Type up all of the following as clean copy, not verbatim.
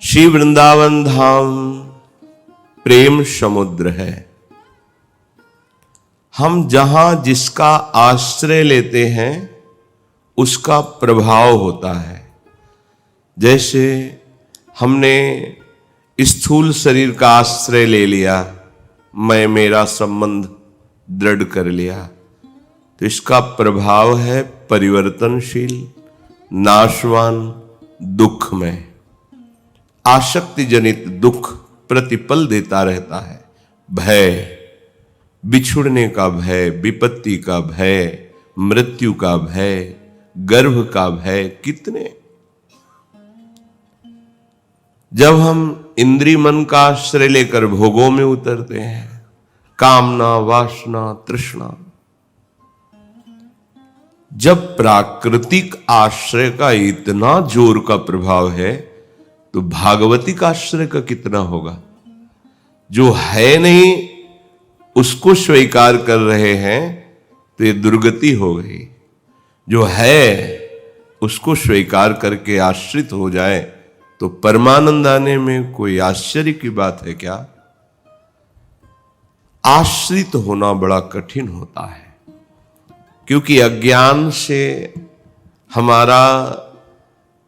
श्री वृंदावन धाम प्रेम समुद्र है। हम जहां जिसका आश्रय लेते हैं उसका प्रभाव होता है। जैसे हमने स्थूल शरीर का आश्रय ले लिया, मैं मेरा संबंध दृढ़ कर लिया, तो इसका प्रभाव है परिवर्तनशील, नाशवान, दुखमय। आसक्ति जनित दुख प्रतिपल देता रहता है। भय, बिछुड़ने का भय, विपत्ति का भय, मृत्यु का भय, गर्भ का भय, कितने। जब हम इंद्रिय मन का आश्रय लेकर भोगों में उतरते हैं, कामना, वासना, तृष्णा, जब प्राकृतिक आश्रय का इतना जोर का प्रभाव है तो भागवतिक आश्रय का कितना होगा। जो है नहीं उसको स्वीकार कर रहे हैं तो ये दुर्गति हो गई। जो है उसको स्वीकार करके आश्रित हो जाए तो परमानंद आने में कोई आश्चर्य की बात है क्या। आश्रित होना बड़ा कठिन होता है, क्योंकि अज्ञान से हमारा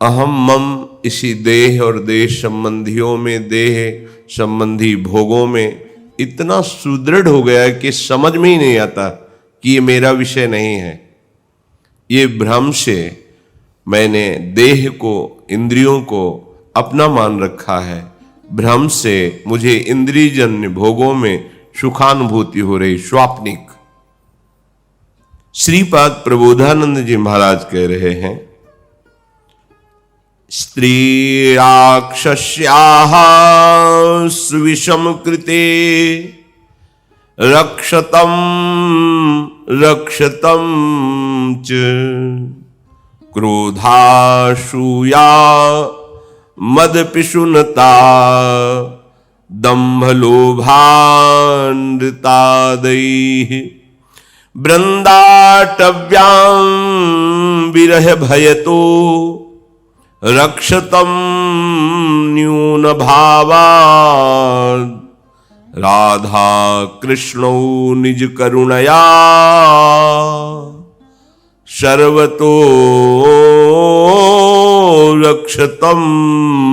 अहम मम इसी देह और देश संबंधियों में, देह संबंधी भोगों में इतना सुदृढ़ हो गया है कि समझ में ही नहीं आता कि ये मेरा विषय नहीं है। ये भ्रम से मैंने देह को, इंद्रियों को अपना मान रखा है। भ्रम से मुझे इंद्रियजन्य भोगों में सुखानुभूति हो रही, स्वाप्निक। श्रीपाद प्रबोधानंद जी महाराज कह रहे हैं, स्त्री राक्षस्याः सुविषम कृते रक्षतम रक्षतम च क्रोधासूया मदपिशुनता दम्भलोभान्वितादैः वृंदाटव्यां विरह भयतो रक्षतम न्यून भावात् राधा कृष्णौ निज करुणया सर्वतो रक्षतम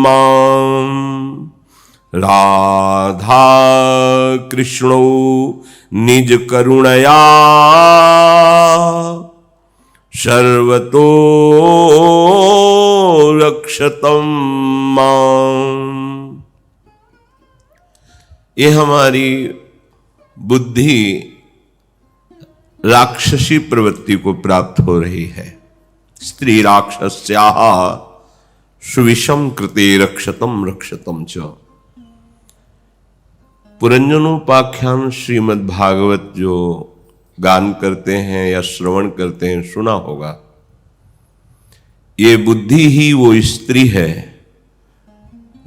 मां। राधा कृष्णौ निज करुणया सर्वतो रक्षतम मां। ये हमारी बुद्धि राक्षसी प्रवृत्ति को प्राप्त हो रही है। स्त्री राक्षस्याः सुविषम कृते रक्षतम रक्षतम च। पुरंजनोपाख्यान श्रीमद् भागवत जो गान करते हैं या श्रवण करते हैं, सुना होगा। ये बुद्धि ही वो स्त्री है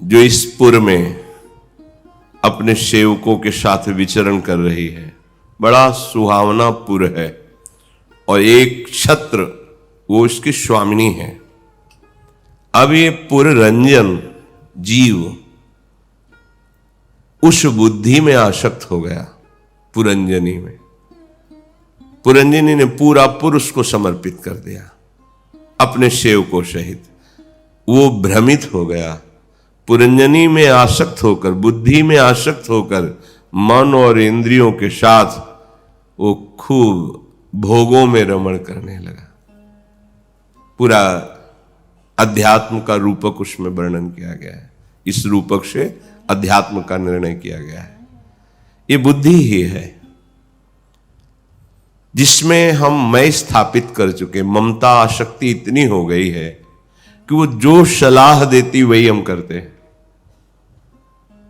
जो इस पुर में अपने सेवकों के साथ विचरण कर रही है। बड़ा सुहावना पुर है और एक छत्र वो इसकी स्वामिनी है। अब ये पुररंजन जीव उस बुद्धि में आसक्त हो गया, पुरंजनी में। पुरंजनी ने पूरा पुरुष को समर्पित कर दिया अपने सेवकों सहित। वो भ्रमित हो गया। पुरंजनी में आसक्त होकर, बुद्धि में आसक्त होकर मन और इंद्रियों के साथ वो खूब भोगों में रमण करने लगा। पूरा अध्यात्म का रूपक उसमें वर्णन किया गया है। इस रूपक से अध्यात्म का निर्णय किया गया है। ये बुद्धि ही है जिसमें हम मैं स्थापित कर चुके। ममता, आसक्ति इतनी हो गई है कि वो जो सलाह देती वही हम करते हैं।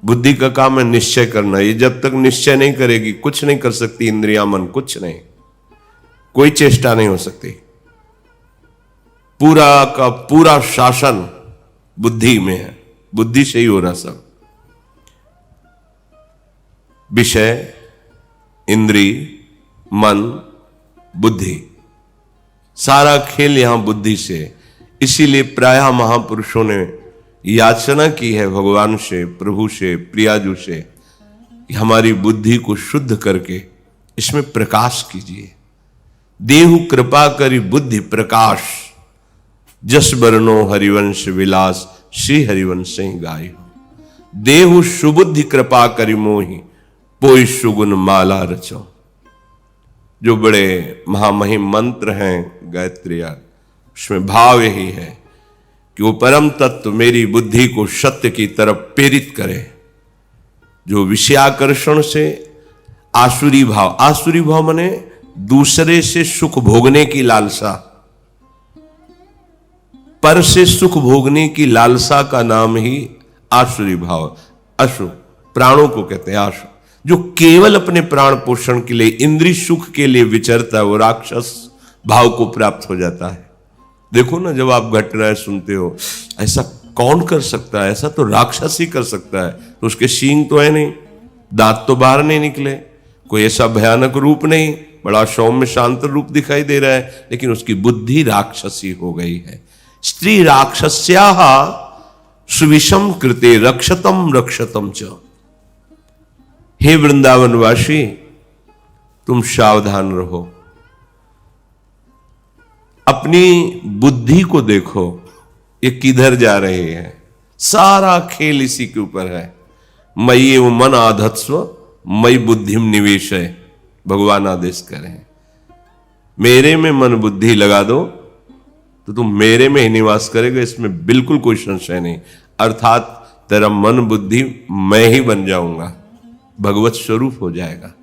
बुद्धि का काम है निश्चय करना। ये जब तक निश्चय नहीं करेगी कुछ नहीं कर सकती। इंद्रिया, मन कुछ नहीं, कोई चेष्टा नहीं हो सकती। पूरा का पूरा शासन बुद्धि में है। बुद्धि से ही हो रहा सब। विषय, इंद्रिय, मन, बुद्धि, सारा खेल यहां बुद्धि से। इसीलिए प्रायः महापुरुषों ने याचना की है भगवान से, प्रभु से, प्रियाजू से कि हमारी बुद्धि को शुद्ध करके इसमें प्रकाश कीजिए। देहु कृपा करी बुद्धि प्रकाश, जस बरनो हरिवंश विलास, श्री हरिवंश गाय हो। देहु सुबुद्धि कृपा करी मोहि, पोई सुगुन माला रचो। जो बड़े महामहिम मंत्र हैं गायत्री, उसमें भाव यही है कि वो परम तत्व मेरी बुद्धि को सत्य की तरफ प्रेरित करे। जो विषयाकर्षण से आसुरी भाव माने दूसरे से सुख भोगने की लालसा, पर से सुख भोगने की लालसा का नाम ही आसुरी भाव, अशु प्राणों को कहते हैं आशु। जो केवल अपने प्राण पोषण के लिए, इंद्रिय सुख के लिए विचरता है, वो राक्षस भाव को प्राप्त हो जाता है। देखो ना, जब आप घटनाएं सुनते हो, ऐसा कौन कर सकता है, ऐसा तो राक्षस ही कर सकता है, तो उसके सींग तो है नहीं, दांत तो बाहर नहीं निकले, कोई ऐसा भयानक रूप नहीं, बड़ा सौम्य शांत रूप दिखाई दे रहा है, लेकिन उसकी बुद्धि राक्षसी हो गई है। स्त्री राक्षस्याः सुविषम कृते रक्षतम रक्षतम च। हे वृंदावनवासी, तुम सावधान रहो, अपनी बुद्धि को देखो, ये किधर जा रही है। सारा खेल इसी के ऊपर है। मयि एव मन आधत्स्व मयि बुद्धिम निवेश है, भगवान आदेश करें। मेरे में मन बुद्धि लगा दो तो तुम मेरे में ही निवास करेगा, इसमें बिल्कुल कोई संशय नहीं। अर्थात तेरा मन बुद्धि मैं ही बन जाऊंगा, भगवत स्वरूप हो जाएगा।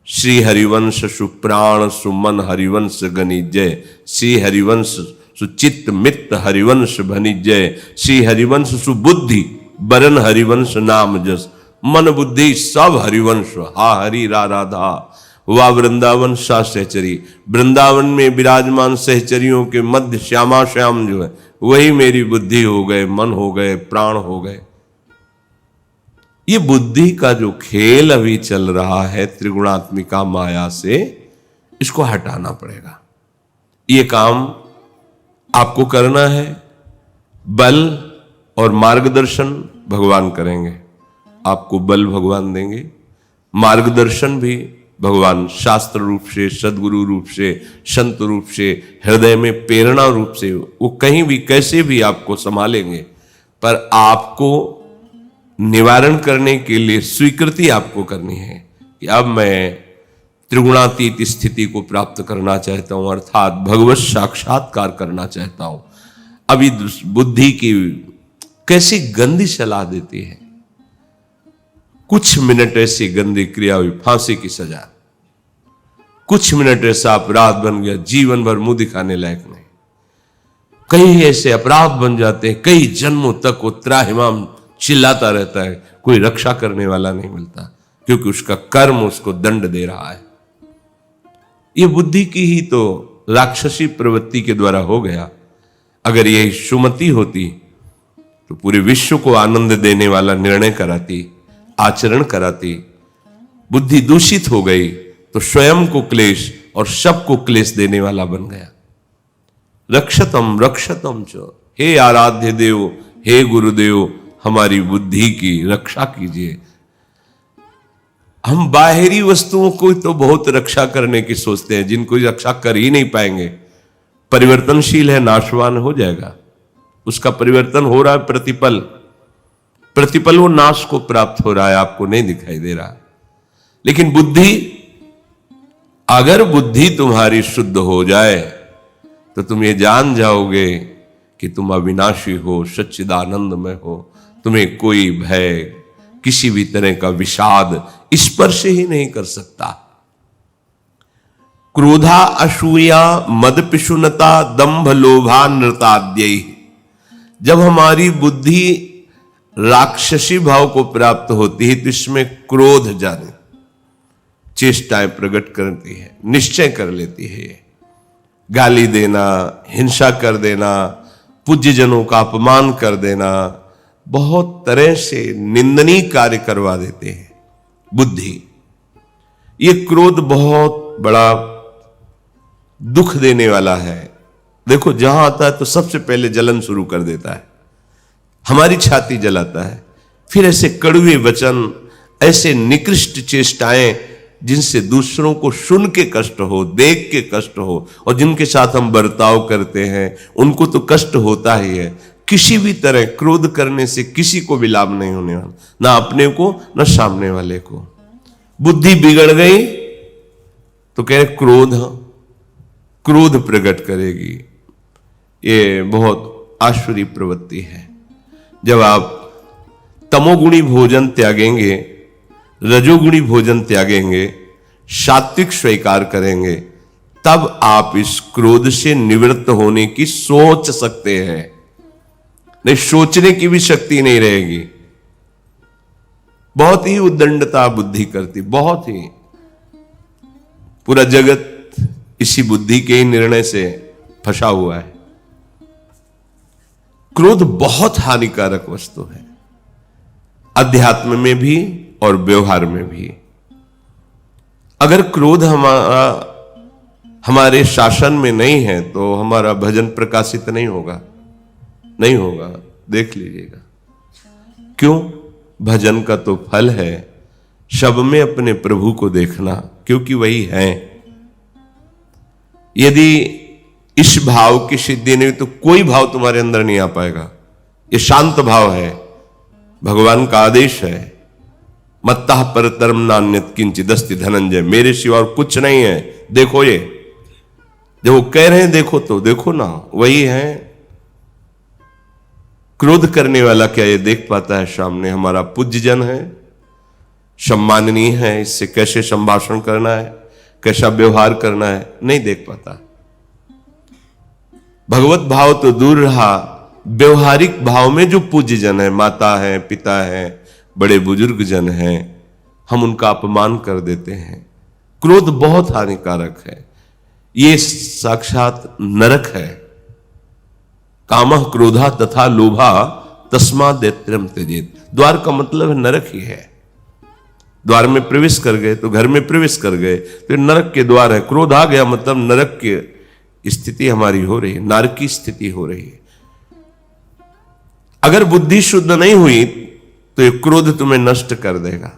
श्री हरिवंश सुप्राण सुमन हरिवंश गनिजय, श्री हरिवंश सुचित्त मित्त हरिवंश भनिजय, श्री हरिवंश सुबुद्धि बरन हरिवंश नाम जस। मन बुद्धि सब हरिवंश, हा हरि रा राधा, वह वृंदावन सा सहचरी। वृंदावन में विराजमान सहचरियों के मध्य श्यामा श्याम जो है, वही मेरी बुद्धि हो गए, मन हो गए, प्राण हो गए। ये बुद्धि का जो खेल अभी चल रहा है त्रिगुणात्मिका माया से, इसको हटाना पड़ेगा। ये काम आपको करना है। बल और मार्गदर्शन भगवान करेंगे, आपको बल भगवान देंगे, मार्गदर्शन भी भगवान शास्त्र रूप से, सदगुरु रूप से, संत रूप से, हृदय में प्रेरणा रूप से, वो कहीं भी कैसे भी आपको संभालेंगे। पर आपको निवारण करने के लिए स्वीकृति आपको करनी है कि अब मैं त्रिगुणातीत स्थिति को प्राप्त करना चाहता हूं, अर्थात भगवत साक्षात्कार करना चाहता हूं। अभी बुद्धि की कैसी गंदी सलाह देती है, कुछ मिनट ऐसी गंदी क्रिया हुई, फांसी की सजा। कुछ मिनट ऐसा अपराध बन गया, जीवन भर मुंह दिखाने लायक नहीं। कई ऐसे अपराध बन जाते हैं, कई जन्मों तक वो त्राहिमाम चिल्लाता रहता है, कोई रक्षा करने वाला नहीं मिलता, क्योंकि उसका कर्म उसको दंड दे रहा है। ये बुद्धि की ही तो राक्षसी प्रवृत्ति के द्वारा हो गया। अगर यही सुमति होती तो पूरे विश्व को आनंद देने वाला निर्णय कराती, आचरण कराती। बुद्धि दूषित हो गई तो स्वयं को क्लेश और सबको क्लेश देने वाला बन गया। रक्षतम रक्षतम च, हे आराध्य देव, हे गुरुदेव, हमारी बुद्धि की रक्षा कीजिए। हम बाहरी वस्तुओं को तो बहुत रक्षा करने की सोचते हैं, जिनको रक्षा कर ही नहीं पाएंगे। परिवर्तनशील है, नाशवान हो जाएगा, उसका परिवर्तन हो रहा है, प्रतिपल प्रतिपल वो नाश को प्राप्त हो रहा है, आपको नहीं दिखाई दे रहा। लेकिन बुद्धि, अगर बुद्धि तुम्हारी शुद्ध हो जाए तो तुम ये जान जाओगे कि तुम अविनाशी हो, सच्चिदानंद में हो, तुम्हें कोई भय, किसी भी तरह का विषाद स्पर्श ही नहीं कर सकता। क्रोधा असूया मद पिशुनता दंभ लोभा नृताद्यय। जब हमारी बुद्धि राक्षसी भाव को प्राप्त होती है तो इसमें क्रोध जाने चेष्टाएं प्रकट करती है, निश्चय कर लेती है। गाली देना, हिंसा कर देना, पूज्य जनों का अपमान कर देना, बहुत तरह से निंदनीय कार्य करवा देते हैं बुद्धि। ये क्रोध बहुत बड़ा दुख देने वाला है। देखो, जहां आता है तो सबसे पहले जलन शुरू कर देता है। हमारी छाती जलाता है। फिर ऐसे कड़वे वचन, ऐसे निकृष्ट चेष्टाएं जिनसे दूसरों को सुन के कष्ट हो, देख के कष्ट हो, और जिनके साथ हम बर्ताव करते हैं उनको तो कष्ट होता ही है। किसी भी तरह क्रोध करने से किसी को भी लाभ नहीं होने वाला, ना अपने को ना सामने वाले को। बुद्धि बिगड़ गई तो कह रहे क्रोध प्रकट करेगी। ये बहुत आसुरी प्रवृत्ति है। जब आप तमोगुणी भोजन त्यागेंगे, रजोगुणी भोजन त्यागेंगे, सात्विक स्वीकार करेंगे, तब आप इस क्रोध से निवृत्त होने की सोच सकते हैं। नहीं, सोचने की भी शक्ति नहीं रहेगी। बहुत ही उद्दंडता बुद्धि करती, बहुत ही। पूरा जगत इसी बुद्धि के ही निर्णय से फंसा हुआ है। क्रोध बहुत हानिकारक वस्तु है, अध्यात्म में भी और व्यवहार में भी। अगर क्रोध हमारे शासन में नहीं है तो हमारा भजन प्रकाशित नहीं होगा, नहीं होगा। देख लीजिएगा क्यों। भजन का तो फल है सब में अपने प्रभु को देखना, क्योंकि वही है। यदि इस भाव की सिद्धि नहीं तो कोई भाव तुम्हारे अंदर नहीं आ पाएगा। ये शांत भाव है, भगवान का आदेश है। मत्तः परतरम नान्यत् किंचिदस्ति धनंजय, मेरे सिवा और कुछ नहीं है। देखो ये जब वो कह रहे हैं देखो तो देखो ना, वही है। क्रोध करने वाला क्या ये देख पाता है सामने हमारा पूज्य जन है, सम्माननीय है, इससे कैसे संभाषण करना है, कैसा व्यवहार करना है, नहीं देख पाता। भगवत भाव तो दूर रहा, व्यवहारिक भाव में जो पूज्य जन है, माता है, पिता है, बड़े बुजुर्ग जन हैं, हम उनका अपमान कर देते हैं। क्रोध बहुत हानिकारक है, ये साक्षात नरक है। कामः क्रोधा तथा लोभा तस्मात् दैत्यम त्यजेत। द्वार का मतलब है नरक ही है। द्वार में प्रवेश कर गए तो घर में प्रवेश कर गए तो नरक के द्वार है। क्रोध आ गया मतलब नरक की स्थिति हमारी हो रही है, नरक की स्थिति हो रही है। अगर बुद्धि शुद्ध नहीं हुई तो ये क्रोध तुम्हें नष्ट कर देगा।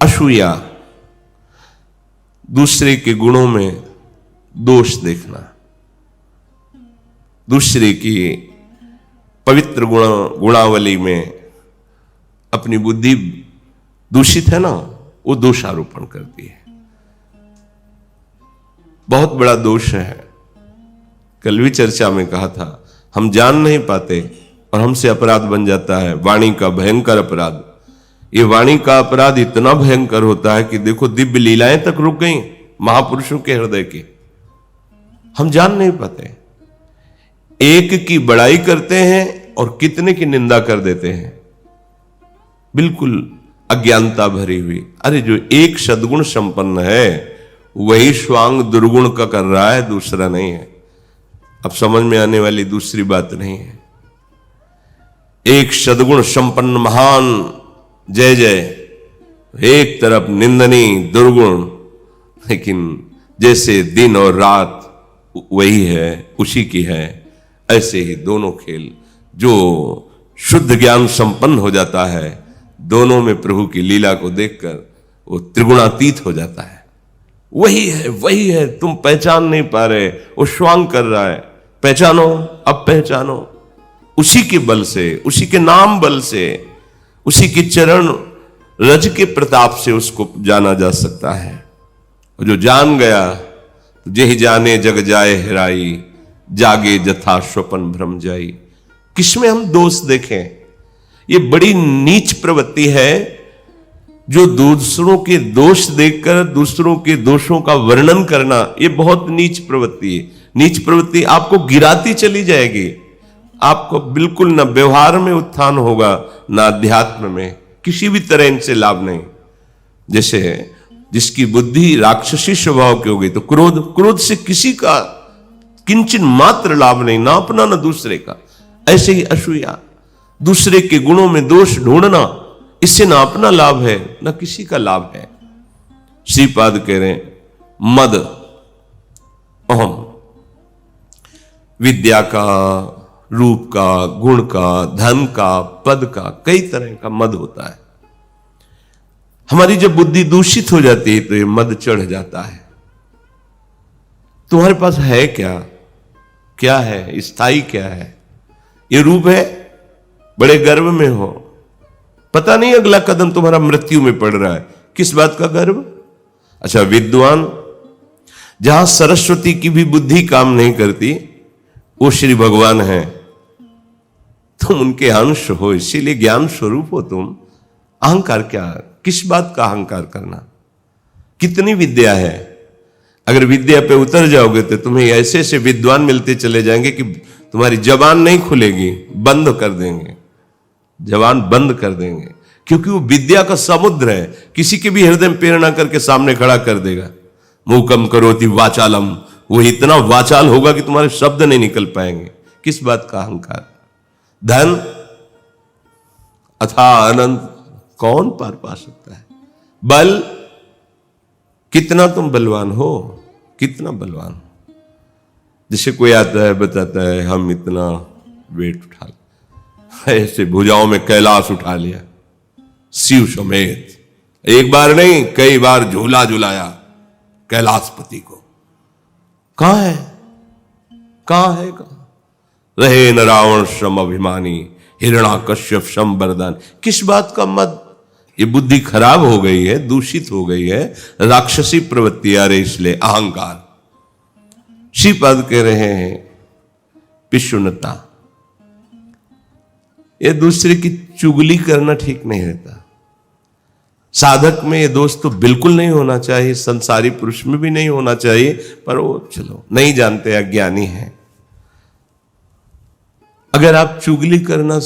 असूया, दूसरे के गुणों में दोष देखना, दूसरे की पवित्र गुणावली में अपनी बुद्धि दूषित है ना, वो दोषारोपण करती है। बहुत बड़ा दोष है। कल भी चर्चा में कहा था, हम जान नहीं पाते और हमसे अपराध बन जाता है। वाणी का भयंकर अपराध। ये वाणी का अपराध इतना भयंकर होता है कि देखो दिव्य लीलाएं तक रुक गई महापुरुषों के हृदय की। हम जान नहीं पाते। एक की बड़ाई करते हैं और कितने की निंदा कर देते हैं, बिल्कुल अज्ञानता भरी हुई। अरे जो एक सद्गुण संपन्न है वही स्वांग दुर्गुण का कर रहा है, दूसरा नहीं है। अब समझ में आने वाली दूसरी बात नहीं है। एक सद्गुण संपन्न महान जय जय, एक तरफ निंदनीय दुर्गुण, लेकिन जैसे दिन और रात वही है, उसी की है। ऐसे ही दोनों खेल। जो शुद्ध ज्ञान संपन्न हो जाता है, दोनों में प्रभु की लीला को देखकर वो त्रिगुणातीत हो जाता है। वही है, वही है, तुम पहचान नहीं पा रहे, वो स्वांग कर रहा है। पहचानो, अब पहचानो। उसी के बल से, उसी के नाम बल से, उसी के चरण रज के प्रताप से उसको जाना जा सकता है। और जो जान गया, जेहि जाने जग जाए हेराई, जागे जथा स्वपन भ्रम जाई। किसमें हम दोष देखें? ये बड़ी नीच प्रवृत्ति है जो दूसरों के दोष देखकर दूसरों के दोषों का वर्णन करना, ये बहुत नीच प्रवृत्ति है। नीच प्रवृत्ति आपको गिराती चली जाएगी। आपको बिल्कुल न व्यवहार में उत्थान होगा, न अध्यात्म में, किसी भी तरह इनसे लाभ नहीं। जैसे जिसकी बुद्धि राक्षसी स्वभाव की होगी तो क्रोध से किसी का किंचन मात्र लाभ नहीं, ना अपना ना दूसरे का। ऐसे ही असूया, दूसरे के गुणों में दोष ढूंढना, इससे ना अपना लाभ है ना किसी का लाभ है। श्रीपाद कह रहे मद अहम, विद्या का, रूप का, गुण का, धन का, पद का, कई तरह का मद होता है। हमारी जब बुद्धि दूषित हो जाती है तो ये मद चढ़ जाता है। तुम्हारे पास है क्या? क्या है? स्थायी क्या है? ये रूप है, बड़े गर्व में हो, पता नहीं अगला कदम तुम्हारा मृत्यु में पड़ रहा है, किस बात का गर्व? अच्छा, विद्वान जहां सरस्वती की भी बुद्धि काम नहीं करती, वो श्री भगवान है, तुम उनके अंश हो, इसीलिए ज्ञान स्वरूप हो तुम। अहंकार क्या? किस बात का अहंकार करना? कितनी विद्या है, अगर विद्या पे उतर जाओगे तो तुम्हें ऐसे ऐसे विद्वान मिलते चले जाएंगे कि तुम्हारी जबान नहीं खुलेगी, बंद कर देंगे, जबान बंद कर देंगे, क्योंकि वो विद्या का समुद्र है, किसी के भी हृदय में प्रेरणा करके सामने खड़ा कर देगा। मूकम करोति वाचालम, वो इतना वाचाल होगा कि तुम्हारे शब्द नहीं निकल पाएंगे। किस बात का अहंकार? धन अथाह अनंत, कौन पार पा सकता है? बल, कितना तुम बलवान हो, कितना बलवान हो। जैसे कोई आता है बताता है हम इतना वेट उठा, ऐसे भुजाओं में कैलाश उठा लिया शिव समेत, एक बार नहीं कई बार झूला झुलाया कैलाशपति को। कहां है? कहां है? कहां रहे न रावण श्रम अभिमानी, हिरण्याकश्यप शम वरदान। किस बात का मद? ये बुद्धि खराब हो गई है, दूषित हो गई है, राक्षसी प्रवृत्ति आ रही, इसलिए अहंकार। श्रीपाद कह रहे हैं पिशुनता, ये दूसरे की चुगली करना ठीक नहीं रहता। साधक में ये दोष तो बिल्कुल नहीं होना चाहिए, संसारी पुरुष में भी नहीं होना चाहिए, पर वो चलो नहीं जानते, अज्ञानी है। अगर आप चुगली करना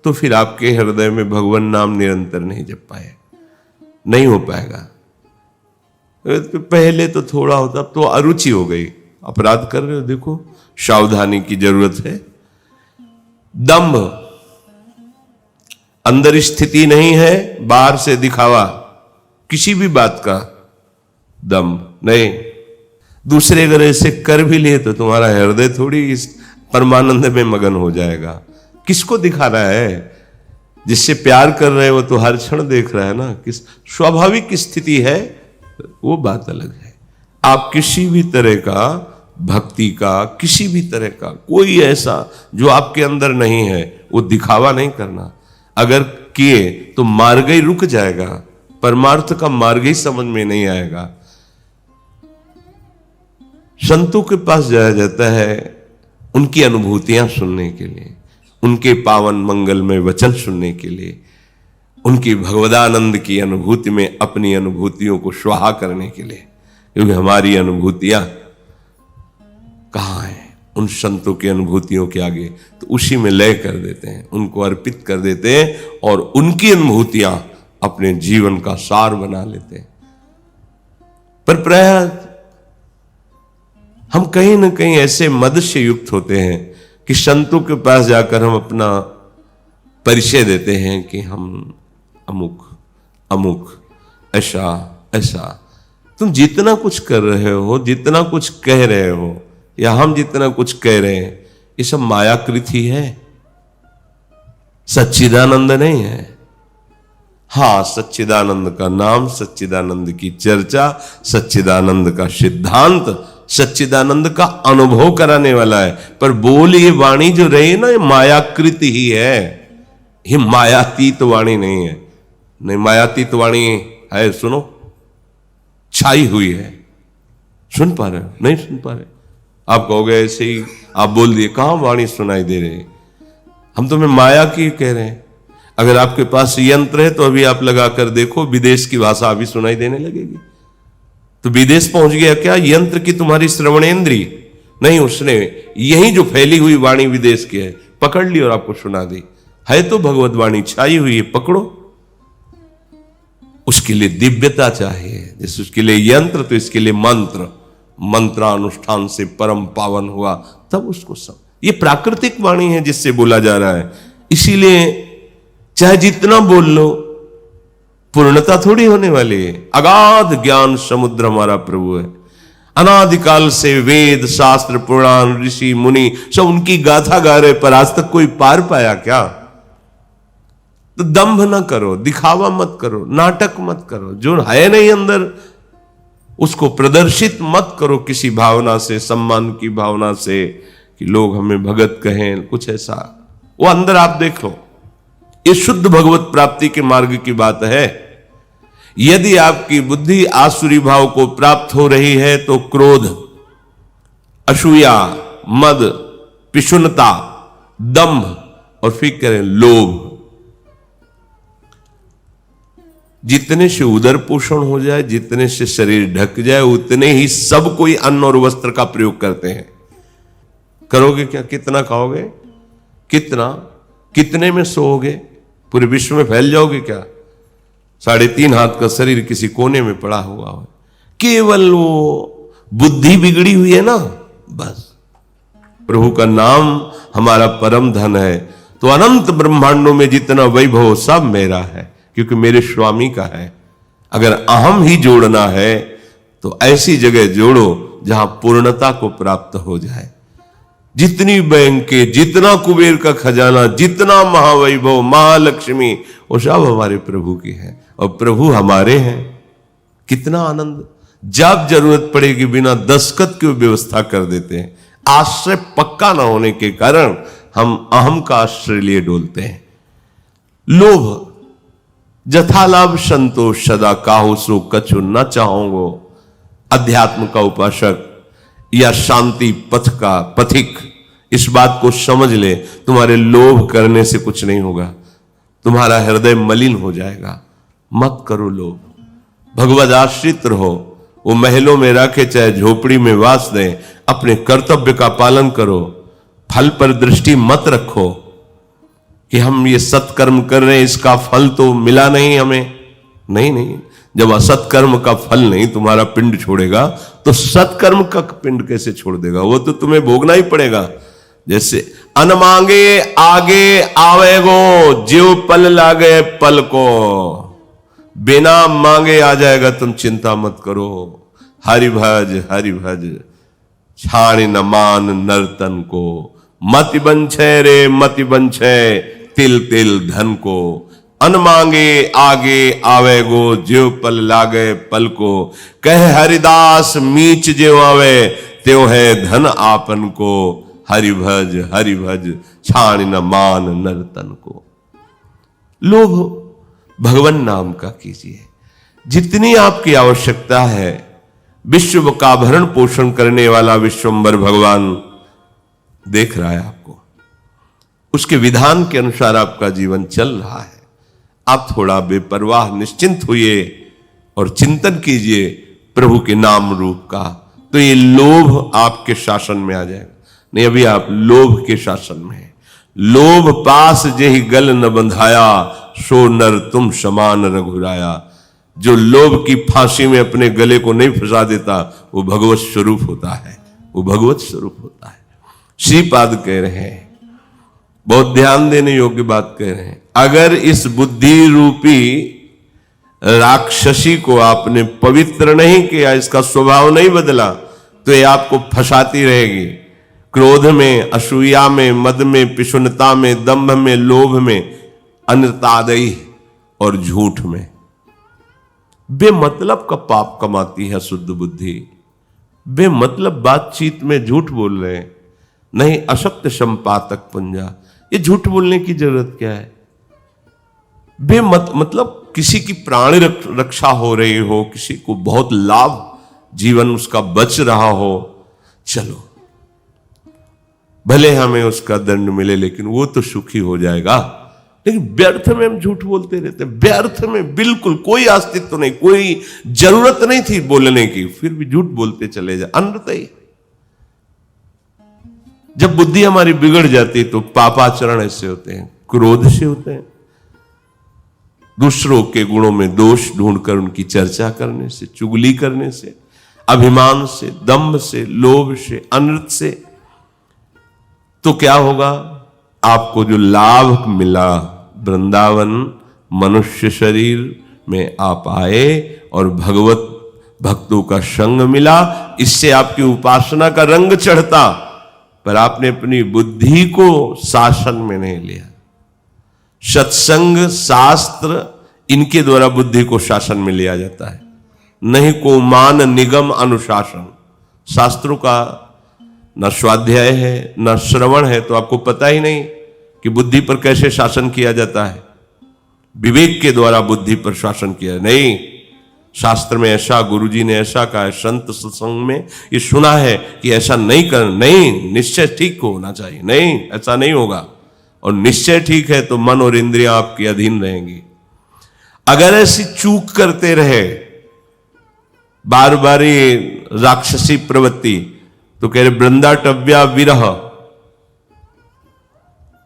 तो फिर आपके हृदय में भगवान नाम निरंतर नहीं जप पाए, नहीं हो पाएगा। तो पहले तो थोड़ा होता, अब तो अरुचि हो गई, अपराध कर रहे हो, देखो सावधानी की जरूरत है। दंभ, अंदर स्थिति नहीं है, बाहर से दिखावा, किसी भी बात का दंभ नहीं। दूसरे अगर ऐसे कर भी लिए तो तुम्हारा हृदय थोड़ी इस परमानंद में मगन हो जाएगा। किसको दिखा रहा है? जिससे प्यार कर रहे हो तो हर क्षण देख रहा है ना, किस स्वाभाविक स्थिति है, वो बात अलग है। आप किसी भी तरह का भक्ति का, किसी भी तरह का कोई ऐसा जो आपके अंदर नहीं है, वो दिखावा नहीं करना। अगर किए तो मार्ग ही रुक जाएगा, परमार्थ का मार्ग ही समझ में नहीं आएगा। संतों के पास जाया जाता है उनकी अनुभूतियां सुनने के लिए, उनके पावन मंगलमय वचन सुनने के लिए, उनकी भगवदानंद की अनुभूति में अपनी अनुभूतियों को स्वाहा करने के लिए, क्योंकि हमारी अनुभूतियां कहां हैं उन संतों की अनुभूतियों के आगे, तो उसी में लय कर देते हैं, उनको अर्पित कर देते हैं और उनकी अनुभूतियां अपने जीवन का सार बना लेते हैं। पर प्रायः हम कहीं ना कहीं ऐसे मद से युक्त होते हैं कि संतों के पास जाकर हम अपना परिचय देते हैं कि हम अमुक अमुक, ऐसा ऐसा। तुम जितना कुछ कर रहे हो, जितना कुछ कह रहे हो, या हम जितना कुछ कह रहे हैं, ये सब मायाकृत ही है, सच्चिदानंद नहीं है। हाँ, सच्चिदानंद का नाम, सच्चिदानंद की चर्चा, सच्चिदानंद का सिद्धांत, सच्चिदानंद का अनुभव कराने वाला है। पर बोल ये वाणी जो रही ना, ये मायाकृत ही है, ये मायातीत वाणी नहीं है। नहीं, मायातीत वाणी है, सुनो, छाई हुई है। सुन पा रहे हो? नहीं सुन पा रहे? आप कहोगे ऐसे ही आप बोल दिए, कहां वाणी सुनाई दे रही? हम तुम्हें माया की कह रहे हैं। अगर आपके पास यंत्र है तो अभी आप लगा कर देखो, विदेश की भाषा अभी सुनाई देने लगेगी। तो विदेश पहुंच गया क्या यंत्र की तुम्हारी श्रवणेंद्री? नहीं, उसने यही जो फैली हुई वाणी विदेश की है पकड़ ली और आपको सुना दी। है तो भगवत वाणी छाई हुई है, पकड़ो। उसके लिए दिव्यता चाहिए, जैसे उसके लिए यंत्र तो इसके लिए मंत्र, मंत्रानुष्ठान से परम पावन हुआ तब उसको सब। ये प्राकृतिक वाणी है जिससे बोला जा रहा है। इसीलिए चाहे जितना बोल लो, पूर्णता थोड़ी होने वाली है। अगाध ज्ञान समुद्र हमारा प्रभु है। अनादिकाल से वेद शास्त्र पुराण ऋषि मुनि सब उनकी गाथा गा रहे, पर आज तक कोई पार पाया क्या? तो दंभ न करो, दिखावा मत करो, नाटक मत करो, जो है नहीं अंदर उसको प्रदर्शित मत करो किसी भावना से, सम्मान की भावना से कि लोग हमें भगत कहें, कुछ ऐसा। वो अंदर आप देख लो। ये शुद्ध भगवत प्राप्ति के मार्ग की बात है। यदि आपकी बुद्धि आसुरी भाव को प्राप्त हो रही है तो क्रोध, असूया, मद, पिशुनता, दंभ और फिर करें लोभ, जितने से उदर पोषण हो जाए, जितने से शरीर ढक जाए, उतने ही सब कोई अन्न और वस्त्र का प्रयोग करते हैं। करोगे क्या? कितना खाओगे? कितना? कितने में सोओगे? पूरे विश्व में फैल जाओगे क्या? 3.5 हाथ का शरीर किसी कोने में पड़ा हुआ हो, केवल वो बुद्धि बिगड़ी हुई है ना, बस। प्रभु का नाम हमारा परम धन है। तो अनंत ब्रह्मांडों में जितना वैभव सब मेरा है, क्योंकि मेरे स्वामी का है। अगर अहम ही जोड़ना है तो ऐसी जगह जोड़ो जहां पूर्णता को प्राप्त हो जाए। जितनी बैंक के, जितना कुबेर का खजाना, जितना महावैभव, महालक्ष्मी, वो सब हमारे प्रभु की है और प्रभु हमारे हैं। कितना आनंद! जब जरूरत पड़ेगी बिना दस्तखत की व्यवस्था कर देते हैं। आश्रय पक्का ना होने के कारण हम अहम का आश्रय लिए डोलते हैं। लोभ, जथा लाभ संतोष सदा काहू सो कछु न चाहोगो। अध्यात्म का उपासक या शांति पथ का पथिक इस बात को समझ ले, तुम्हारे लोभ करने से कुछ नहीं होगा, तुम्हारा हृदय मलिन हो जाएगा। मत करो लोभ, भगवद आश्रित रहो। वो महलों में रखे चाहे झोपड़ी में वास दें, अपने कर्तव्य का पालन करो। फल पर दृष्टि मत रखो कि हम ये सत्कर्म कर रहे हैं, इसका फल तो मिला नहीं हमें। नहीं, जब असत्कर्म का फल नहीं तुम्हारा पिंड छोड़ेगा तो सत्कर्म का पिंड कैसे छोड़ देगा? वो तो तुम्हें भोगना ही पड़ेगा। जैसे अन मांगे आगे आवेगो, जीव पल लागे पल को। बिना मांगे आ जाएगा, तुम चिंता मत करो। हरि भज छाण न मान नर्तन को। मति बंछे रे मति बंछे तिल तिल धन को। अन मांगे आगे आवेगो, ज्यो पल लागे पल को। कह हरिदास मीच ज्यो आवे, त्यो है धन आपन को। हरि भज छाण न मान नर्तन को। लोभ भगवान नाम का कीजिए। जितनी आपकी आवश्यकता है, विश्व का भरण पोषण करने वाला विश्वंभर भगवान देख रहा है आपको। उसके विधान के अनुसार आपका जीवन चल रहा है। आप थोड़ा बेपरवाह निश्चिंत होइए और चिंतन कीजिए प्रभु के नाम रूप का, तो ये लोभ आपके शासन में आ जाएगा। नहीं, अभी आप लोभ के शासन में हैं। लोभ पास जेहि गल न बंधाया, सो नर तुम समान रघुराया। जो लोभ की फांसी में अपने गले को नहीं फंसा देता, वो भगवत स्वरूप होता है। वो भगवत स्वरूप होता है। श्रीपाद कह रहे हैं, बहुत ध्यान देने योग्य बात कह रहे हैं। अगर इस बुद्धि रूपी राक्षसी को आपने पवित्र नहीं किया, इसका स्वभाव नहीं बदला, तो ये आपको फंसाती रहेगी। क्रोध में, असूया में, मद में, पिशुनता में, दंभ में, लोभ में, अनृतादयी और झूठ में। बेमतलब का पाप कमाती है शुद्ध बुद्धि। बेमतलब बातचीत में झूठ बोल रहे हैं। नहीं, असत्य संपातक पुंजा। ये झूठ बोलने की जरूरत क्या है? मतलब किसी की प्राण रक्षा हो रही हो, किसी को बहुत लाभ, जीवन उसका बच रहा हो, चलो भले हमें उसका दंड मिले, लेकिन वो तो सुखी हो जाएगा। लेकिन व्यर्थ में हम झूठ बोलते रहते हैं। व्यर्थ में, बिल्कुल कोई अस्तित्व नहीं, कोई जरूरत नहीं थी बोलने की, फिर भी झूठ बोलते चले जाए। अनृतई। जब बुद्धि हमारी बिगड़ जाती तो पापाचरण ऐसे होते हैं, क्रोध से होते हैं। दूसरों के गुणों में दोष ढूंढकर उनकी चर्चा करने से, चुगली करने से, अभिमान से, दंभ से, लोभ से, अनृत से। तो क्या होगा? आपको जो लाभ मिला, वृंदावन मनुष्य शरीर में आप आए और भगवत भक्तों का संग मिला, इससे आपकी उपासना का रंग चढ़ता, पर आपने अपनी बुद्धि को शासन में नहीं लिया। सत्संग, शास्त्र, इनके द्वारा बुद्धि को शासन में लिया जाता है, नहीं को मान निगम अनुशासन। शास्त्रों का न स्वाध्याय है न श्रवण है, तो आपको पता ही नहीं कि बुद्धि पर कैसे शासन किया जाता है। विवेक के द्वारा बुद्धि पर शासन किया नहीं। शास्त्र में ऐसा, गुरुजी ने ऐसा कहा है, संत सत्संग में ये सुना है कि ऐसा नहीं कर, नहीं, निश्चय ठीक होना चाहिए, नहीं ऐसा नहीं होगा। और निश्चय ठीक है तो मन और इंद्रियां आपके अधीन रहेंगी। अगर ऐसी चूक करते रहे, बार बार ये राक्षसी प्रवृत्ति, तो कह रहे वृंदाटव्या विरह,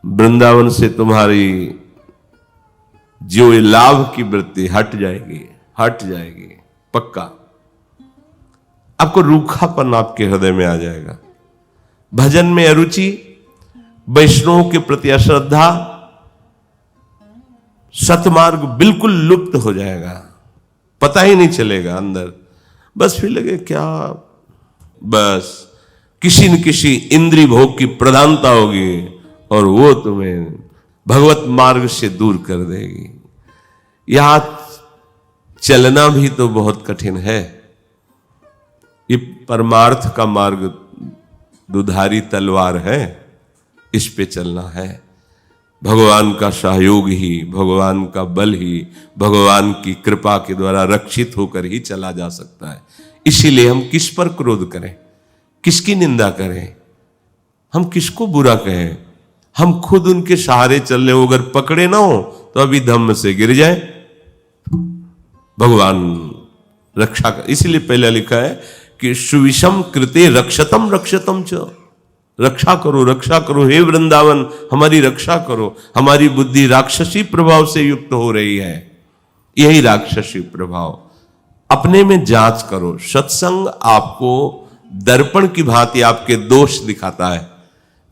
वृंदावन से तुम्हारी जो लाभ की वृत्ति हट जाएगी, हट जाएगी पक्का। आपको रूखापन आपके हृदय में आ जाएगा, भजन में अरुचि, वैष्णवों के प्रति अश्रद्धा, सतमार्ग बिल्कुल लुप्त हो जाएगा, पता ही नहीं चलेगा अंदर। बस फिर लगे क्या, बस किसी न किसी इंद्रिय भोग की प्रधानता होगी और वो तुम्हें भगवत मार्ग से दूर कर देगी। यहां चलना भी तो बहुत कठिन है। ये परमार्थ का मार्ग दुधारी तलवार है, इस पे चलना है। भगवान का सहयोग ही, भगवान का बल ही, भगवान की कृपा के द्वारा रक्षित होकर ही चला जा सकता है। इसीलिए हम किस पर क्रोध करें, किसकी निंदा करें, हम किसको बुरा कहें। हम खुद उनके सहारे चल रहे हो, अगर पकड़े ना हो तो अभी धम्म से गिर जाए। भगवान रक्षा कर, इसलिए पहले लिखा है कि सुविषम कृते रक्षतम रक्षतम च, रक्षा करो, रक्षा करो, हे वृंदावन हमारी रक्षा करो। हमारी बुद्धि राक्षसी प्रभाव से युक्त हो रही है, यही राक्षसी प्रभाव। अपने में जांच करो। सत्संग आपको दर्पण की भांति आपके दोष दिखाता है,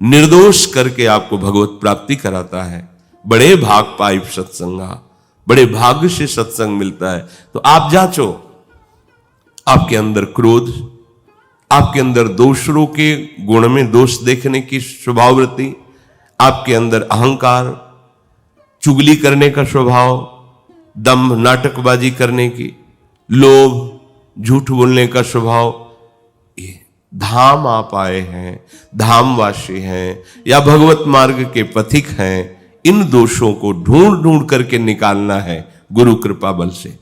निर्दोष करके आपको भगवत प्राप्ति कराता है। बड़े भाग पाई सत्संगा, बड़े भाग्य से सत्संग मिलता है। तो आप जांचो, आपके अंदर क्रोध, आपके अंदर दूसरों के गुण में दोष देखने की स्वभाववृत्ति, आपके अंदर अहंकार, चुगली करने का स्वभाव, दंभ नाटकबाजी करने की, लोभ, झूठ बोलने का स्वभाव, ये धाम आप आए हैं, धामवासी हैं या भगवत मार्ग के पथिक हैं, इन दोषों को ढूंढ ढूंढ करके निकालना है गुरु कृपा बल से।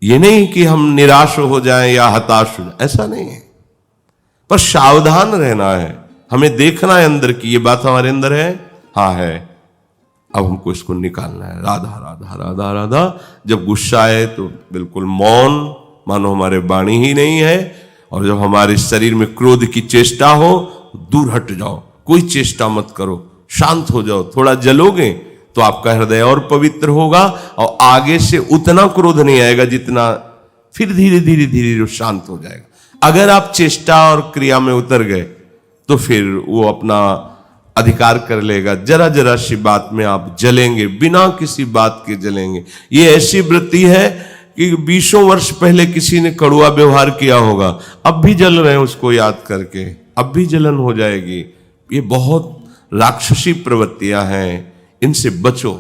ये नहीं कि हम निराश हो जाएं या हताश हो जाएं, ऐसा नहीं है, पर सावधान रहना है। हमें देखना है अंदर की ये बात हमारे अंदर है, हाँ है, अब हमको इसको निकालना है। राधा राधा राधा राधा। जब गुस्सा आए तो बिल्कुल मौन, मानो हमारे वाणी ही नहीं है। और जब हमारे शरीर में क्रोध की चेष्टा हो, दूर हट जाओ, कोई चेष्टा मत करो, शांत हो जाओ। थोड़ा जलोगे तो आपका हृदय और पवित्र होगा और आगे से उतना क्रोध नहीं आएगा जितना, फिर धीरे धीरे धीरे शांत हो जाएगा। अगर आप चेष्टा और क्रिया में उतर गए तो फिर वो अपना अधिकार कर लेगा। जरा जरा सी बात में आप जलेंगे, बिना किसी बात के जलेंगे। ये ऐसी वृत्ति है कि 20 वर्ष पहले किसी ने कड़ुआ व्यवहार किया होगा, अब भी जल रहे हैं उसको याद करके, अब भी जलन हो जाएगी। ये बहुत राक्षसी प्रवृत्तियां हैं, इनसे बचो।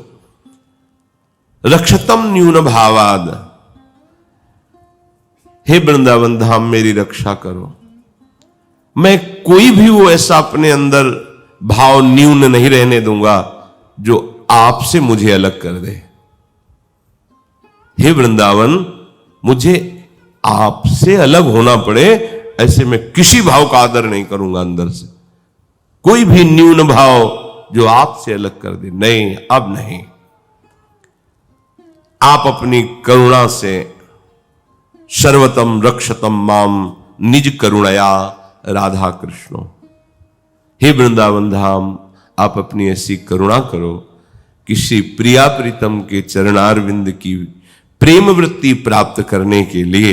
रक्षतम न्यून भावाद, हे वृंदावन धाम मेरी रक्षा करो। मैं कोई भी वो ऐसा अपने अंदर भाव न्यून नहीं रहने दूंगा जो आपसे मुझे अलग कर दे। हे वृंदावन, मुझे आपसे अलग होना पड़े, ऐसे मैं किसी भाव का आदर नहीं करूंगा अंदर से। कोई भी न्यून भाव जो आपसे अलग कर दे, नहीं, अब नहीं। आप अपनी करुणा से सर्वतम रक्षतम माम निज करुणया राधा कृष्णो। हे वृंदावन धाम, आप अपनी ऐसी करुणा करो, किसी प्रिया प्रीतम के चरणारविंद की प्रेम वृत्ति प्राप्त करने के लिए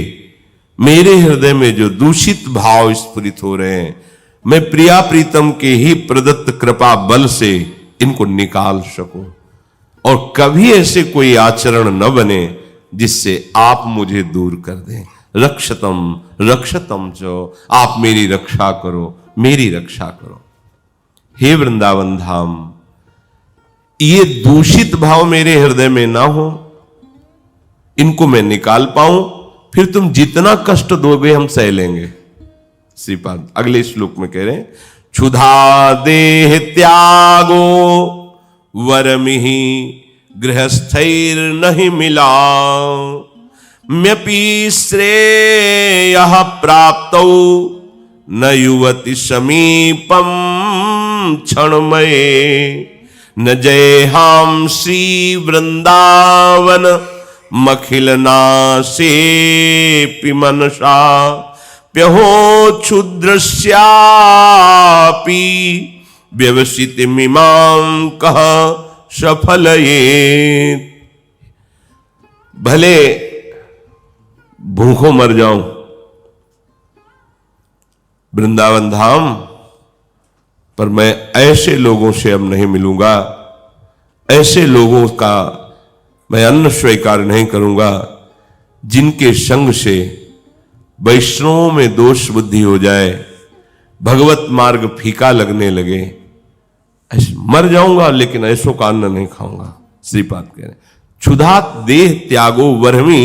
मेरे हृदय में जो दूषित भाव स्फुरित हो रहे हैं, मैं प्रिया प्रीतम के ही प्रदत्त कृपा बल से इनको निकाल सकूं और कभी ऐसे कोई आचरण न बने जिससे आप मुझे दूर कर दें। रक्षतम रक्षतम च, आप मेरी रक्षा करो, मेरी रक्षा करो। हे वृंदावन धाम, ये दूषित भाव मेरे हृदय में ना हो, इनको मैं निकाल पाऊं, फिर तुम जितना कष्ट दोगे हम सह लेंगे। श्रीपाद अगले श्लोक में कह रहे हैं, क्षुधा देह त्यागो वरमिहि गृहस्थैर नहीं मिला, म्यपि श्रेयः प्राप्तौ न युवति समीपम क्षणमये, न जयहाम श्री वृंदावन मखिल नासे मनसा, प्यहो क्षुद्रस्यापि व्यवसितमिमां कह सफलयेत्। भले भूखों मर जाऊं वृंदावन धाम, पर मैं ऐसे लोगों से अब नहीं मिलूंगा, ऐसे लोगों का मैं अन्न स्वीकार नहीं करूंगा जिनके संग से वैष्णवों में दोष बुद्धि हो जाए, भगवत मार्ग फीका लगने लगे। ऐसे मर जाऊंगा लेकिन ऐसों का अन्न नहीं खाऊंगा। श्रीपाद कह रहे हैं, क्षुधा देह त्यागो वरमी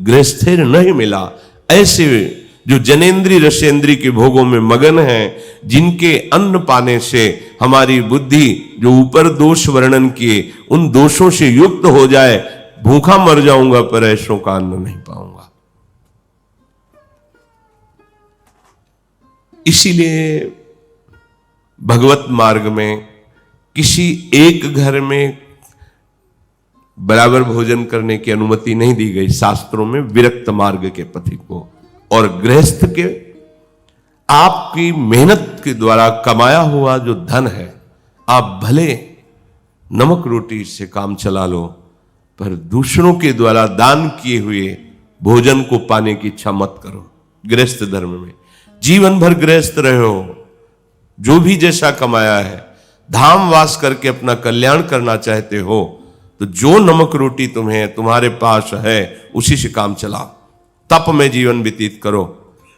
गृहस्थेर नहीं मिला। ऐसे जो जनेन्द्रीय रसेंद्रीय के भोगों में मगन हैं, जिनके अन्न पाने से हमारी बुद्धि जो ऊपर दोष वर्णन किए उन दोषों से युक्त हो जाए, भूखा मर जाऊंगा पर ऐसों का अन्न नहीं पाऊंगा। इसीलिए भगवत मार्ग में किसी एक घर में बराबर भोजन करने की अनुमति नहीं दी गई शास्त्रों में, विरक्त मार्ग के पथिक को। और गृहस्थ के आपकी मेहनत के द्वारा कमाया हुआ जो धन है, आप भले नमक रोटी से काम चला लो, पर दूसरों के द्वारा दान किए हुए भोजन को पाने की इच्छा मत करो। गृहस्थ धर्म में जीवन भर गृहस्थ रहे हो, जो भी जैसा कमाया है, धाम वास करके अपना कल्याण करना चाहते हो, तो जो नमक रोटी तुम्हें तुम्हारे पास है उसी से काम चलाओ, तप में जीवन व्यतीत करो।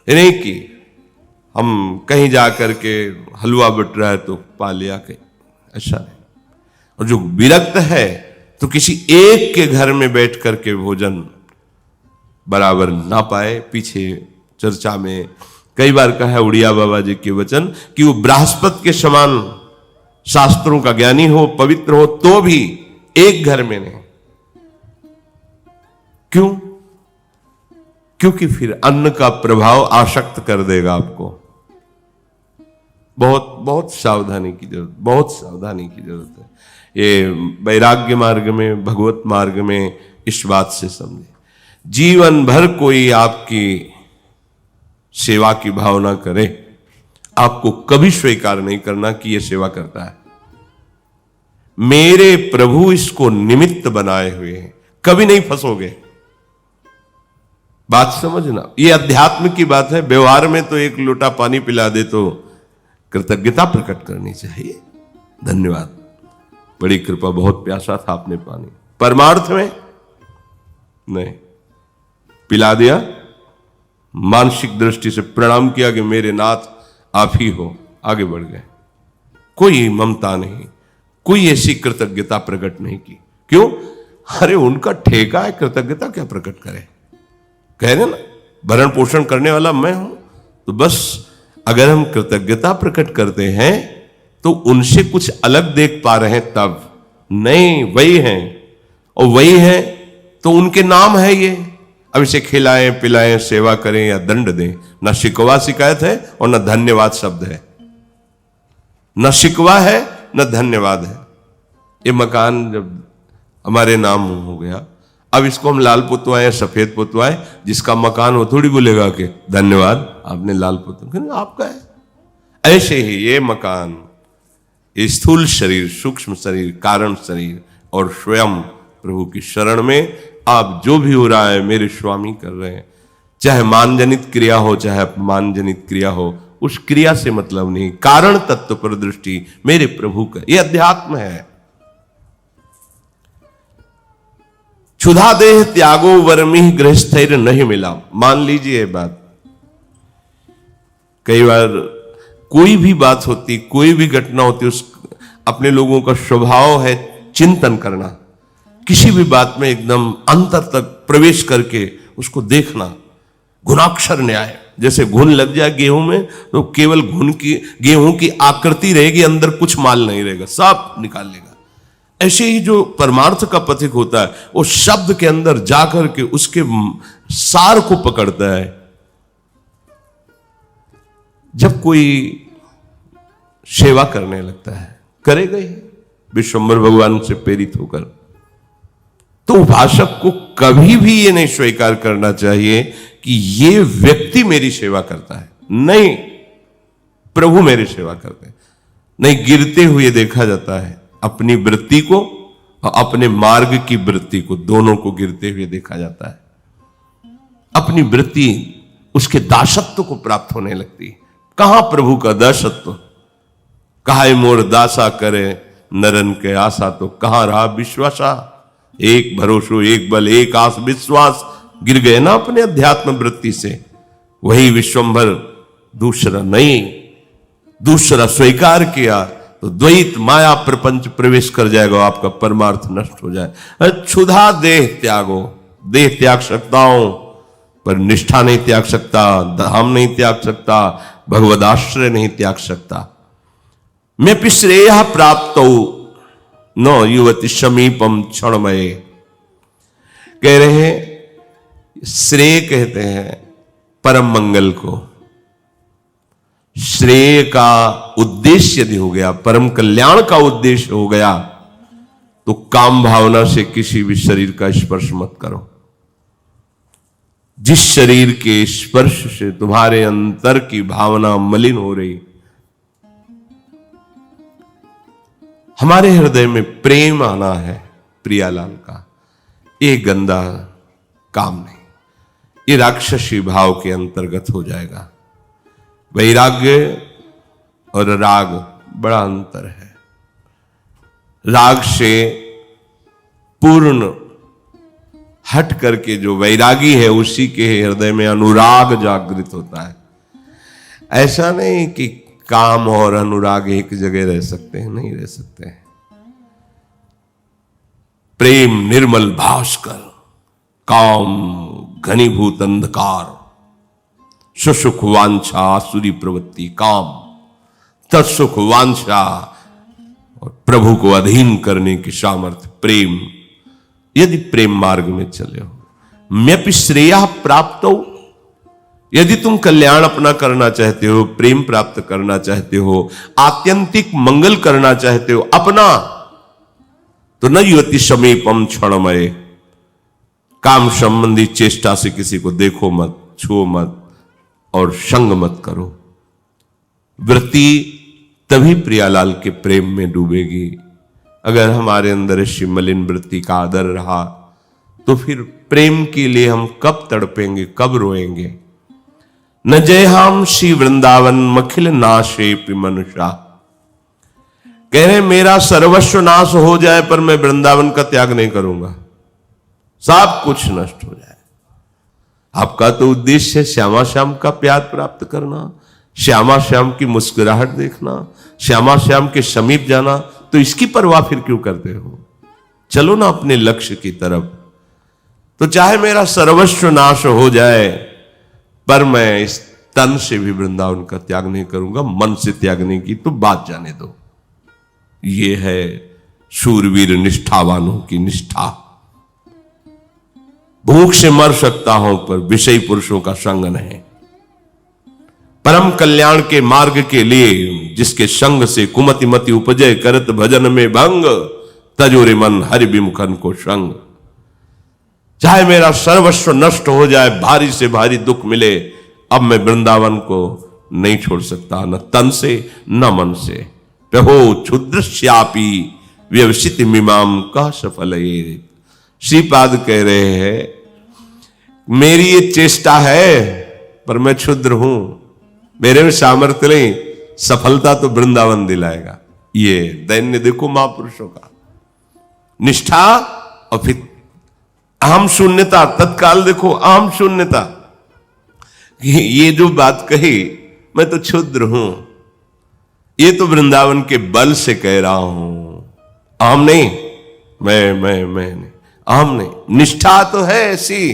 नहीं कि हम कहीं जा करके हलवा बट रहा है तो पा लिया के, ऐसा नहीं। और जो विरक्त है तो किसी एक के घर में बैठ करके भोजन बराबर ना पाए। पीछे चर्चा में कई बार कहा है उड़िया बाबा जी के वचन कि वो बृहस्पति के समान शास्त्रों का ज्ञानी हो, पवित्र हो, तो भी एक घर में नहीं। क्यों? क्योंकि फिर अन्न का प्रभाव आसक्त कर देगा आपको। बहुत बहुत सावधानी की जरूरत, बहुत सावधानी की जरूरत है। ये वैराग्य मार्ग में, भगवत मार्ग में इस बात से समझे। जीवन भर कोई आपकी सेवा की भावना करे, आपको कभी स्वीकार नहीं करना कि यह सेवा करता है। मेरे प्रभु इसको निमित्त बनाए हुए हैं, कभी नहीं फंसोगे। बात समझना, ये अध्यात्म की बात है। व्यवहार में तो एक लोटा पानी पिला दे तो कृतज्ञता प्रकट करनी चाहिए, धन्यवाद, बड़ी कृपा, बहुत प्यासा था आपने पानी। परमार्थ में नहीं, पिला दिया, मानसिक दृष्टि से प्रणाम किया कि मेरे नाथ आप ही हो, आगे बढ़ गए। कोई ममता नहीं, कोई ऐसी कृतज्ञता प्रकट नहीं की। क्यों? अरे उनका ठेका है, कृतज्ञता क्या प्रकट करे। कह रहे ना, भरण पोषण करने वाला मैं हूं, तो बस अगर हम कृतज्ञता प्रकट करते हैं तो उनसे कुछ अलग देख पा रहे हैं, तब नहीं, वही हैं। और वही है तो उनके नाम है ये। अब इसे खिलाएं पिलाएं, सेवा करें या दंड दें, न शिकवा शिकायत है और न धन्यवाद शब्द है। न शिकवा है न धन्यवाद है। ये मकान जब हमारे नाम हो गया, अब इसको हम लाल पुतवाएं, सफेद पुतवाएं, जिसका मकान हो थोड़ी बोलेगा कि धन्यवाद आपने लाल पुतवा, आपका है। ऐसे ही ये मकान, ये स्थूल शरीर, सूक्ष्म शरीर, कारण शरीर और स्वयं प्रभु की शरण में आप जो भी हो रहा है मेरे स्वामी कर रहे हैं। चाहे मानजनित क्रिया हो चाहे अपमानजनित क्रिया हो, उस क्रिया से मतलब नहीं, कारण तत्व पर दृष्टि मेरे प्रभु का, यह अध्यात्म है। क्षुधा देह त्यागो वर्मी गृहस्थैर्य नहीं मिला। मान लीजिए ये बात, कई बार कोई भी बात होती, कोई भी घटना होती, उस अपने लोगों का स्वभाव है चिंतन करना, किसी भी बात में एकदम अंतर तक प्रवेश करके उसको देखना। घुनाक्षर न्याय, जैसे घुन लग जाए गेहूं में तो केवल गेहूं की आकृति रहेगी, अंदर कुछ माल नहीं रहेगा, सब निकाल लेगा। ऐसे ही जो परमार्थ का पथिक होता है वो शब्द के अंदर जाकर के उसके सार को पकड़ता है। जब कोई सेवा करने लगता है, करेगा ही विश्वंभर भगवान से प्रेरित होकर, तो उपासक को कभी भी ये नहीं स्वीकार करना चाहिए कि ये व्यक्ति मेरी सेवा करता है। नहीं, प्रभु मेरी सेवा करते हैं। नहीं, गिरते हुए देखा जाता है, अपनी वृत्ति को और अपने मार्ग की वृत्ति को, दोनों को गिरते हुए देखा जाता है। अपनी वृत्ति उसके दासत्व को प्राप्त होने लगती है। कहां प्रभु का दासत्व, कहा मोर दासा करे नरन के आशा, तो कहां रहा विश्वासा। एक भरोसो एक बल एक आस विश्वास, गिर गए ना अपने अध्यात्म वृत्ति से। वही विश्वंभर दूसरा नहीं, दूसरा स्वीकार किया तो द्वैत माया प्रपंच प्रवेश कर जाएगा, आपका परमार्थ नष्ट हो जाए। क्षुधा देह त्यागो, देह त्याग सकता हूं पर निष्ठा नहीं त्याग सकता, धाम नहीं त्याग सकता, भगवदाश्रय नहीं त्याग सकता। मैं पिश्रेय प्राप्त न युवती समीपम क्षणमय। कह रहे श्रेय कहते हैं परम मंगल को। श्रेय का उद्देश्य यदि हो गया, परम कल्याण का उद्देश्य हो गया, तो काम भावना से किसी भी शरीर का स्पर्श मत करो। जिस शरीर के स्पर्श से तुम्हारे अंतर की भावना मलिन हो रही, हमारे हृदय में प्रेम आना है प्रियालाल का, ये गंदा काम नहीं, ये राक्षसी भाव के अंतर्गत हो जाएगा। वैराग्य और राग बड़ा अंतर है। राग से पूर्ण हट करके जो वैरागी है उसी के हृदय में अनुराग जागृत होता है। ऐसा नहीं कि काम और अनुराग एक जगह रह सकते हैं, नहीं रह सकते हैं। प्रेम निर्मल भास्कर, काम घनीभूत अंधकार, सुसुख वांछा आसुरी प्रवृत्ति काम, तत्सुख वांछा और प्रभु को अधीन करने की सामर्थ्य प्रेम। यदि प्रेम मार्ग में चले हो, म्यपि श्रेय प्राप्त हो, यदि तुम कल्याण अपना करना चाहते हो, प्रेम प्राप्त करना चाहते हो, आत्यंतिक मंगल करना चाहते हो अपना, तो न युवती समीपम क्षणमय। काम संबंधी चेष्टा से किसी को देखो मत, छुओ मत और संग मत करो। वृत्ति तभी प्रियालाल के प्रेम में डूबेगी। अगर हमारे अंदर ऐसी मलिन वृत्ति का आदर रहा तो फिर प्रेम के लिए हम कब तड़पेंगे, कब रोएंगे। न जय हम श्री वृंदावन मखिल नाशे मनुष्या। कह रहे मेरा सर्वस्व नाश हो जाए पर मैं वृंदावन का त्याग नहीं करूंगा, सब कुछ नष्ट हो जाए। आपका तो उद्देश्य है श्यामा श्याम का प्यार प्राप्त करना, श्यामा श्याम की मुस्कुराहट देखना, श्यामा श्याम के समीप जाना, तो इसकी परवाह फिर क्यों करते हो? चलो ना अपने लक्ष्य की तरफ। तो चाहे मेरा सर्वस्व नाश हो जाए पर मैं इस तन से भी वृंदावन का त्याग नहीं करूंगा। मन से त्यागने की तो बात जाने दो। ये है शूरवीर निष्ठावानों की निष्ठा। भूख से मर सकता हूं पर विषयी पुरुषों का संग नहीं। परम कल्याण के मार्ग के लिए जिसके संग से कुमति मति उपजय करत भजन में भंग, तजोरे मन हरि विमुखन को संग। चाहे मेरा सर्वस्व नष्ट हो जाए, भारी से भारी दुख मिले, अब मैं वृंदावन को नहीं छोड़ सकता, न तन से न मन से। प्रभो क्षुद्रश्यापी व्यवसित मीमाम का सफल। श्रीपाद कह रहे हैं मेरी ये चेष्टा है पर मैं क्षुद्र हूं, मेरे में सामर्थ्य नहीं, सफलता तो वृंदावन दिलाएगा। ये दैन्य देखो महापुरुषों का, निष्ठा और फिर अहम शून्यता, तत्काल देखो अहम शून्यता। ये जो बात कही, मैं तो क्षुद्र हूं, ये तो वृंदावन के बल से कह रहा हूं, अहम नहीं, मैं नहीं, अहम नहीं। निष्ठा तो है ऐसी,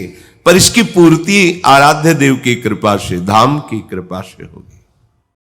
पर इसकी पूर्ति आराध्य देव की कृपा से, धाम की कृपा से होगी।